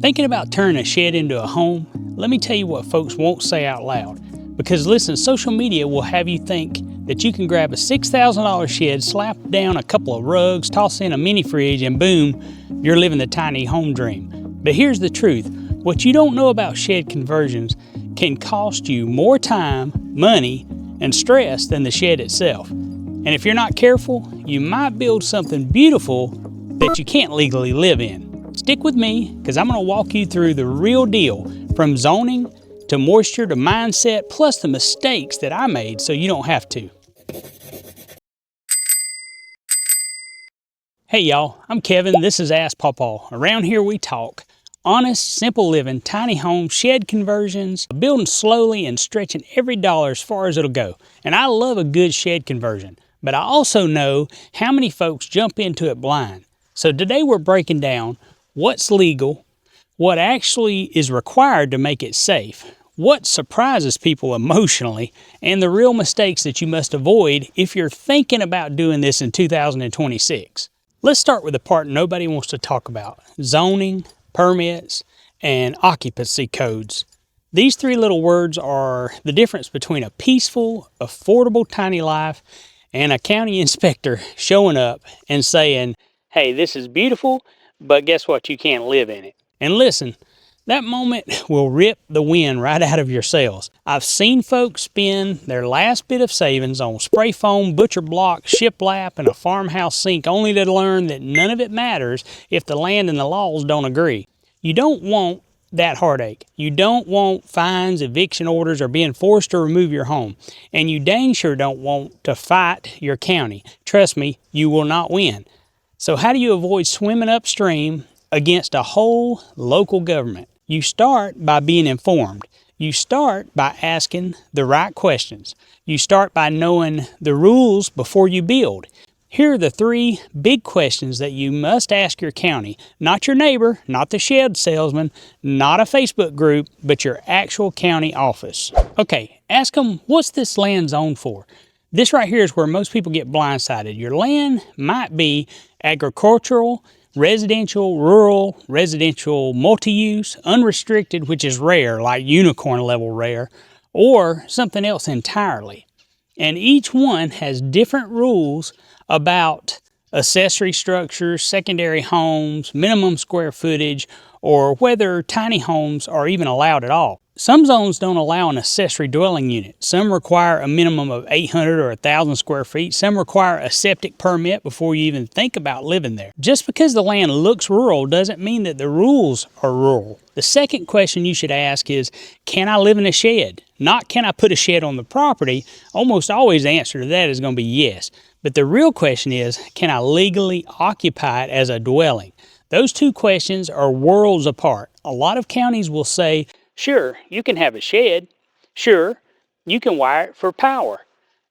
Thinking about turning a shed into a home? Let me tell you what folks won't say out loud. Because listen, social media will have you think that you can grab a $6,000 shed, slap down a couple of rugs, toss in a mini fridge, and boom, you're living the tiny home dream. But here's the truth. What you don't know about shed conversions can cost you more time, money, and stress than the shed itself. And if you're not careful, you might build something beautiful that you can't legally live in. Stick with me, because I'm going to walk you through the real deal, from zoning to moisture to mindset, plus the mistakes that I made so you don't have to. Hey y'all, I'm Kevin. This is AskPawPaw. Around here we talk honest, simple living, tiny homes, shed conversions, building slowly and stretching every dollar as far as it'll go. And I love a good shed conversion, but I also know how many folks jump into it blind. So today we're breaking down what's legal, what actually is required to make it safe, what surprises people emotionally, and the real mistakes that you must avoid if you're thinking about doing this in 2026. Let's start with the part nobody wants to talk about: zoning, permits, and occupancy codes. These three little words are the difference between a peaceful, affordable tiny life and a county inspector showing up and saying, hey, this is beautiful, but guess what? You can't live in it. And listen, that moment will rip the wind right out of your sails. I've seen folks spend their last bit of savings on spray foam, butcher block, shiplap, and a farmhouse sink only to learn that none of it matters if the land and the laws don't agree. You don't want that heartache. You don't want fines, eviction orders, or being forced to remove your home. And you dang sure don't want to fight your county. Trust me, you will not win. So how do you avoid swimming upstream against a whole local government? You start by being informed. You start by asking the right questions. You start by knowing the rules before you build. Here are the three big questions that you must ask your county. Not your neighbor, not the shed salesman, not a Facebook group, but your actual county office. Okay, ask them, what's this land zoned for? This right here is where most people get blindsided. Your land might be agricultural, residential, rural, residential, multi-use, unrestricted, which is rare, like unicorn level rare, or something else entirely. And each one has different rules about accessory structures, secondary homes, minimum square footage, or whether tiny homes are even allowed at all. Some zones don't allow an accessory dwelling unit. Some require a minimum of 800 or 1,000 square feet. Some require a septic permit before you even think about living there. Just because the land looks rural doesn't mean that the rules are rural. The second question you should ask is, can I live in a shed? Not can I put a shed on the property. Almost always the answer to that is going to be yes. But the real question is, can I legally occupy it as a dwelling? Those two questions are worlds apart. A lot of counties will say, sure, you can have a shed. Sure, you can wire it for power.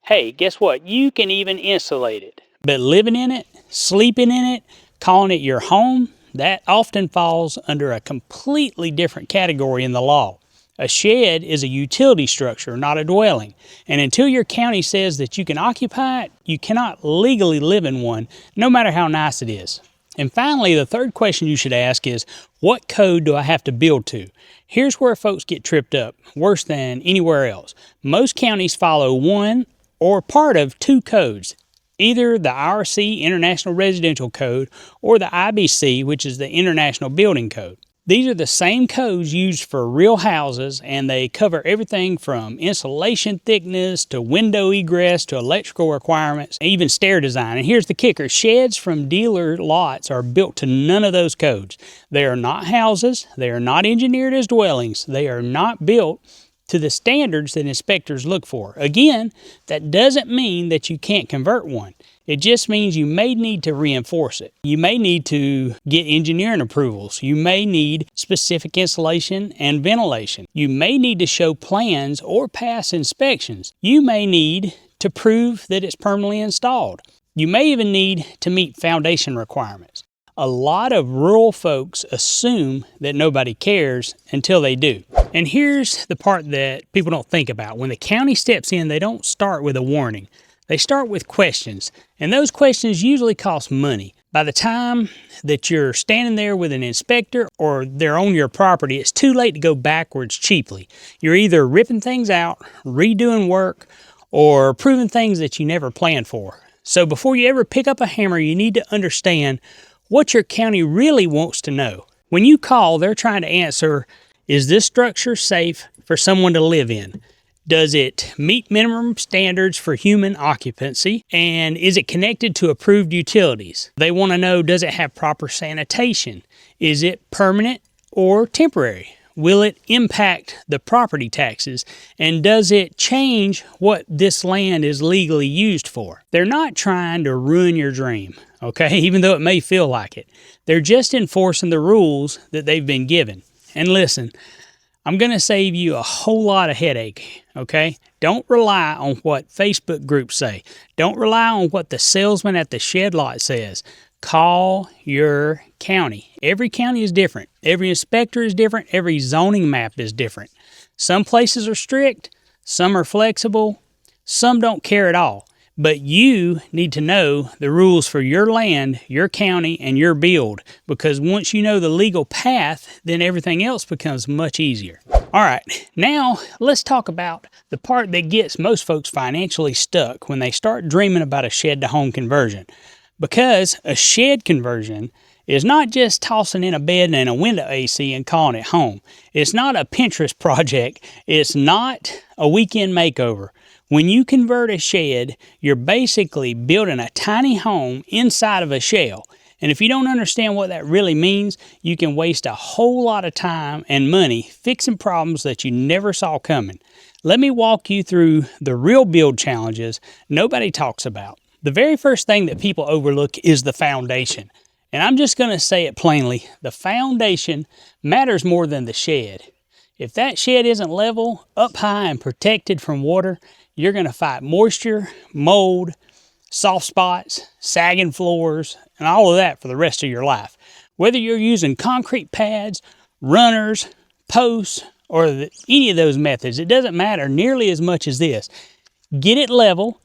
Hey, guess what? You can even insulate it. But living in it, sleeping in it, calling it your home, that often falls under a completely different category in the law. A shed is a utility structure, not a dwelling. And until your county says that you can occupy it, you cannot legally live in one, no matter how nice it is. And finally, the third question you should ask is, what code do I have to build to? Here's where folks get tripped up, worse than anywhere else. Most counties follow one or part of two codes, either the IRC, International Residential Code, or the IBC, which is the International Building Code. These are the same codes used for real houses, and they cover everything from insulation thickness to window egress to electrical requirements, even stair design. And here's the kicker: sheds from dealer lots are built to none of those codes. They are not houses. They are not engineered as dwellings. They are not built to the standards that inspectors look for. Again, that doesn't mean that you can't convert one. It just means you may need to reinforce it. You may need to get engineering approvals. You may need specific insulation and ventilation. You may need to show plans or pass inspections. You may need to prove that it's permanently installed. You may even need to meet foundation requirements. A lot of rural folks assume that nobody cares until they do. And here's the part that people don't think about. When the county steps in, they don't start with a warning. They start with questions, and those questions usually cost money. By the time that you're standing there with an inspector or they're on your property, it's too late to go backwards cheaply. You're either ripping things out, redoing work, or approving things that you never planned for. So before you ever pick up a hammer, you need to understand what your county really wants to know. When you call, they're trying to answer, is this structure safe for someone to live in? Does it meet minimum standards for human occupancy? And is it connected to approved utilities? They want to know, does it have proper sanitation? Is it permanent or temporary? Will it impact the property taxes? And does it change what this land is legally used for? They're not trying to ruin your dream, okay? Even though it may feel like it. They're just enforcing the rules that they've been given. And listen, I'm going to save you a whole lot of headache, okay? Don't rely on what Facebook groups say. Don't rely on what the salesman at the shed lot says. Call your county. Every county is different. Every inspector is different. Every zoning map is different. Some places are strict. Some are flexible. Some don't care at all. But you need to know the rules for your land, your county, and your build, because once you know the legal path, then everything else becomes much easier. All right, now let's talk about the part that gets most folks financially stuck when they start dreaming about a shed-to-home conversion. Because a shed conversion is not just tossing in a bed and a window AC and calling it home. It's not a Pinterest project. It's not a weekend makeover. When you convert a shed, you're basically building a tiny home inside of a shell. And if you don't understand what that really means, you can waste a whole lot of time and money fixing problems that you never saw coming. Let me walk you through the real build challenges nobody talks about. The very first thing that people overlook is the foundation. And I'm just going to say it plainly, the foundation matters more than the shed. If that shed isn't level, up high, and protected from water, you're going to fight moisture, mold, soft spots, sagging floors, and all of that for the rest of your life. Whether you're using concrete pads, runners, posts, or any of those methods, it doesn't matter nearly as much as this. Get it level,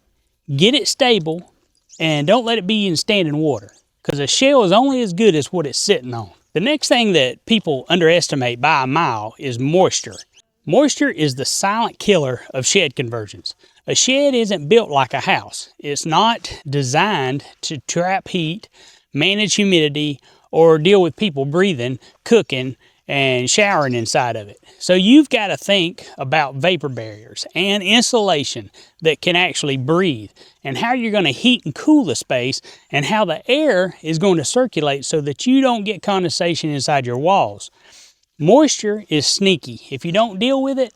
get it stable, and don't let it be in standing water, because a shell is only as good as what it's sitting on. The next thing that people underestimate by a mile is moisture. Moisture is the silent killer of shed conversions. A shed isn't built like a house. It's not designed to trap heat, manage humidity, or deal with people breathing, cooking, and showering inside of it. So you've got to think about vapor barriers and insulation that can actually breathe, and how you're going to heat and cool the space, and how the air is going to circulate so that you don't get condensation inside your walls. Moisture is sneaky. If you don't deal with it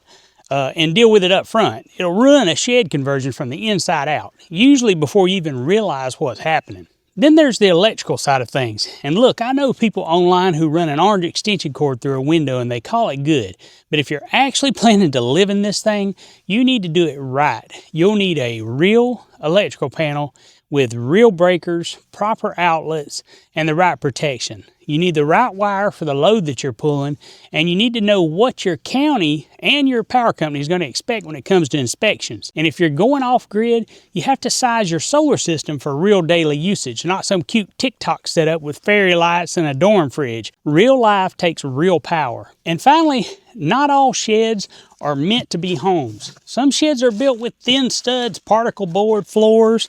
and deal with it up front, it'll ruin a shed conversion from the inside out, usually before you even realize what's happening. Then there's the electrical side of things. And look, I know people online who run an orange extension cord through a window and they call it good. But if you're actually planning to live in this thing, you need to do it right. You'll need a real electrical panel with real breakers, proper outlets, and the right protection. You need the right wire for the load that you're pulling, and you need to know what your county and your power company is going to expect when it comes to inspections. And if you're going off grid, you have to size your solar system for real daily usage, not some cute TikTok setup with fairy lights and a dorm fridge. Real life takes real power. And finally, not all sheds are meant to be homes. Some sheds are built with thin studs, particle board floors,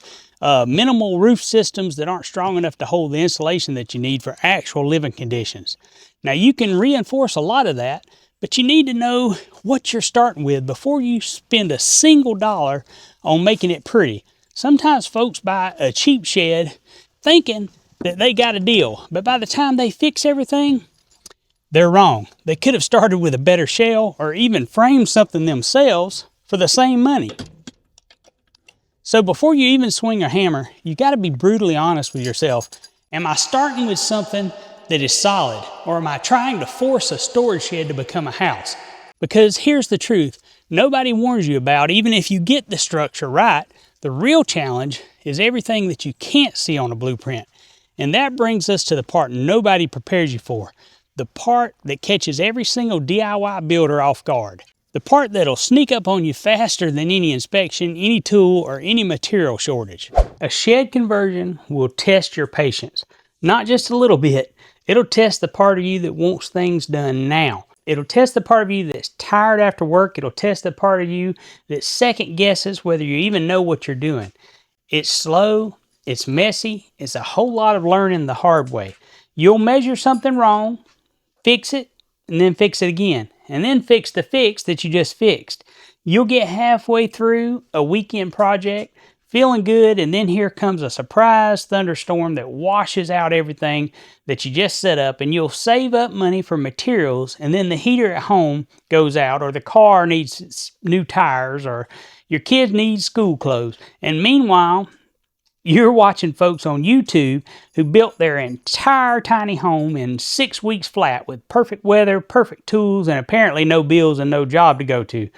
minimal roof systems that aren't strong enough to hold the insulation that you need for actual living conditions. Now, you can reinforce a lot of that, but you need to know what you're starting with before you spend a single dollar on making it pretty. Sometimes folks buy a cheap shed thinking that they got a deal, but by the time they fix everything, they're wrong. They could have started with a better shell or even framed something themselves for the same money. So before you even swing a hammer, you got to be brutally honest with yourself. Am I starting with something that is solid, or am I trying to force a storage shed to become a house? Because here's the truth. Nobody warns you about, even if you get the structure right, the real challenge is everything that you can't see on a blueprint. And that brings us to the part nobody prepares you for. The part that catches every single DIY builder off guard. The part that'll sneak up on you faster than any inspection, any tool, or any material shortage. A shed conversion will test your patience. Not just a little bit. It'll test the part of you that wants things done now. It'll test the part of you that's tired after work. It'll test the part of you that second guesses whether you even know what you're doing. It's slow, it's messy, it's a whole lot of learning the hard way. You'll measure something wrong, fix it, and then fix it again, and then fix the fix that you just fixed. You'll get halfway through a weekend project, feeling good, and then here comes a surprise thunderstorm that washes out everything that you just set up, and you'll save up money for materials, and then the heater at home goes out, or the car needs new tires, or your kids need school clothes. And meanwhile, you're watching folks on YouTube who built their entire tiny home in 6 weeks flat with perfect weather, perfect tools, and apparently no bills and no job to go to.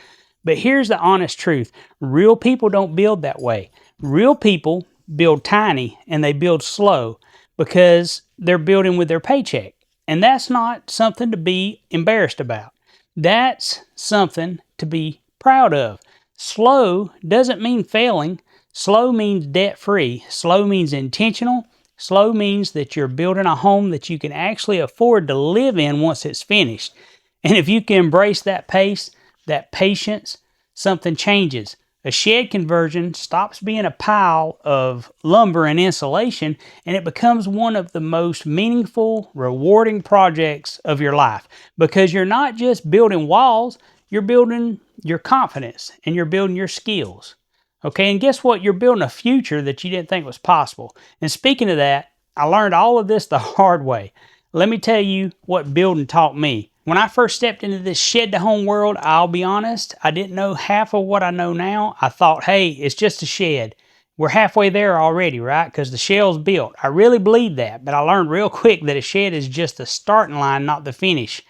But here's the honest truth. Real people don't build that way. Real people build tiny and they build slow because they're building with their paycheck. And that's not something to be embarrassed about. That's something to be proud of. Slow doesn't mean failing. Slow means debt-free. Slow means intentional. Slow means that you're building a home that you can actually afford to live in once it's finished. And if you can embrace that pace, that patience, something changes. A shed conversion stops being a pile of lumber and insulation, and it becomes one of the most meaningful, rewarding projects of your life. Because you're not just building walls, you're building your confidence and you're building your skills. Okay, and guess what? You're building a future that you didn't think was possible. And speaking of that, I learned all of this the hard way. Let me tell you what building taught me. When I first stepped into this shed-to-home world, I'll be honest, I didn't know half of what I know now. I thought, hey, it's just a shed. We're halfway there already, right? Because the shell's built. I really believed that, but I learned real quick that a shed is just the starting line, not the finish.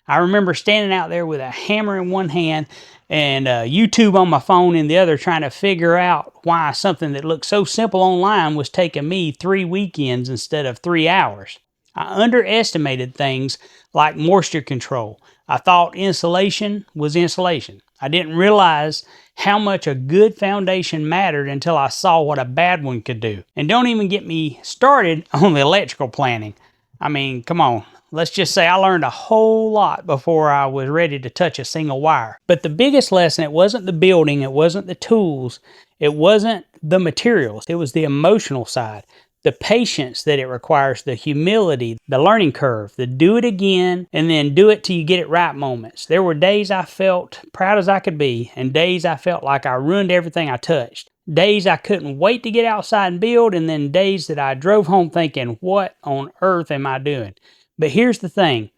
I remember standing out there with a hammer in one hand and YouTube on my phone in the other, trying to figure out why something that looked so simple online was taking me 3 weekends instead of 3 hours. I underestimated things like moisture control. I thought insulation was insulation. I didn't realize how much a good foundation mattered until I saw what a bad one could do. And don't even get me started on the electrical planning. I mean, come on. Let's just say I learned a whole lot before I was ready to touch a single wire. But the biggest lesson, it wasn't the building, it wasn't the tools, it wasn't the materials, it was the emotional side. The patience that it requires, the humility, the learning curve, the do it again and then do it till you get it right moments. There were days I felt proud as I could be, and days I felt like I ruined everything I touched. Days I couldn't wait to get outside and build, and then days that I drove home thinking, what on earth am I doing? But here's the thing.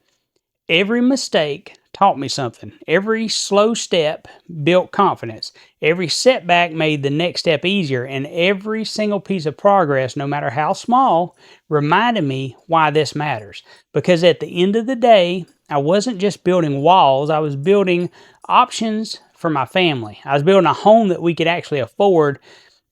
Every mistake taught me something. Every slow step built confidence. Every setback made the next step easier, and every single piece of progress, no matter how small, reminded me why this matters. Because at the end of the day, I wasn't just building walls, I was building options for my family. I was building a home that we could actually afford,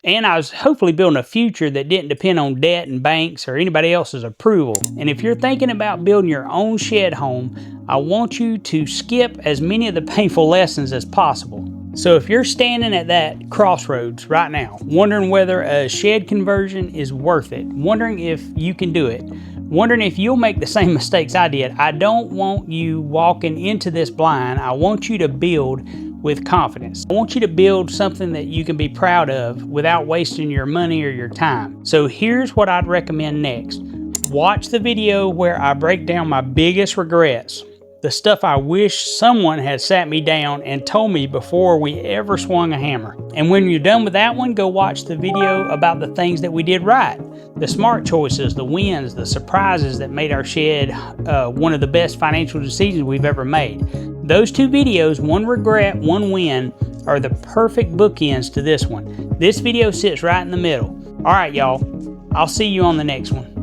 and I was hopefully building a future that didn't depend on debt and banks or anybody else's approval. And if you're thinking about building your own shed home, I want you to skip as many of the painful lessons as possible. So if you're standing at that crossroads right now, wondering whether a shed conversion is worth it, wondering if you can do it, wondering if you'll make the same mistakes I did, I don't want you walking into this blind. I want you to build with confidence. I want you to build something that you can be proud of without wasting your money or your time. So here's what I'd recommend next. Watch the video where I break down my biggest regrets, the stuff I wish someone had sat me down and told me before we ever swung a hammer. And when you're done with that one, go watch the video about the things that we did right, the smart choices, the wins, the surprises that made our shed one of the best financial decisions we've ever made. Those two videos, one regret, one win, are the perfect bookends to this one. This video sits right in the middle. All right, y'all. I'll see you on the next one.